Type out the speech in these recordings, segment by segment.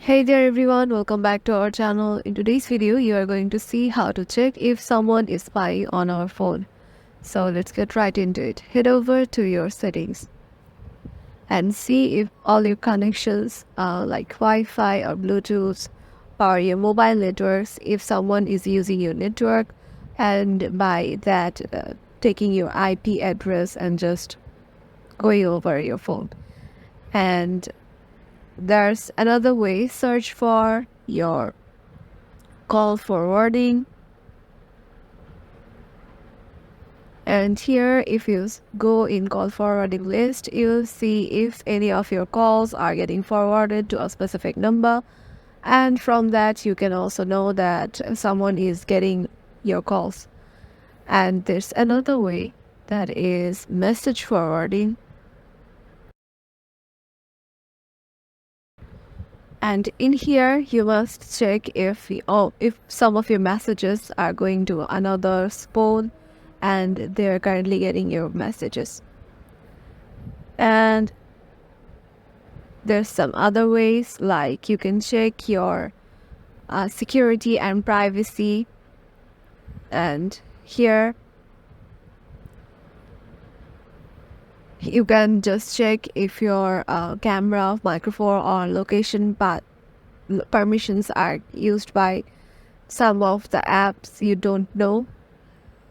Hey there everyone, welcome back to our channel. In today's video, you are going to see how to check if someone is spying on our phone. So let's get right into it. Head over to your settings and see if all your connections like Wi-Fi or Bluetooth or your mobile networks, if someone is using your network, and by that taking your IP address and just going over your phone. And there's another way, search for your call forwarding, and here if you go in call forwarding list, you'll see if any of your calls are getting forwarded to a specific number, and from that you can also know that someone is getting your calls. And there's another way, that is message forwarding. And in here, you must check if some of your messages are going to another's phone and they're currently getting your messages. And there's some other ways, like you can check your security and privacy. And here, you can just check if your camera, microphone, or location permissions are used by some of the apps you don't know.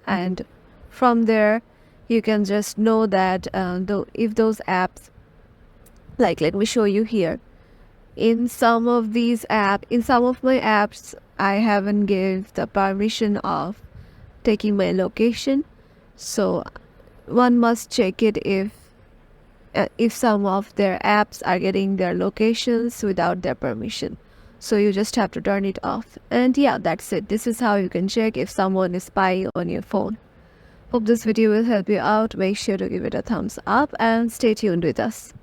And from there, you can just know that if those apps, like let me show you here, in some of my apps, I haven't give the permission of taking my location. So one must check it if some of their apps are getting their locations without their permission. So you just have to turn it off. And yeah, that's it. This is how you can check if someone is spying on your phone. Hope this video will help you out. Make sure to give it a thumbs up and stay tuned with us.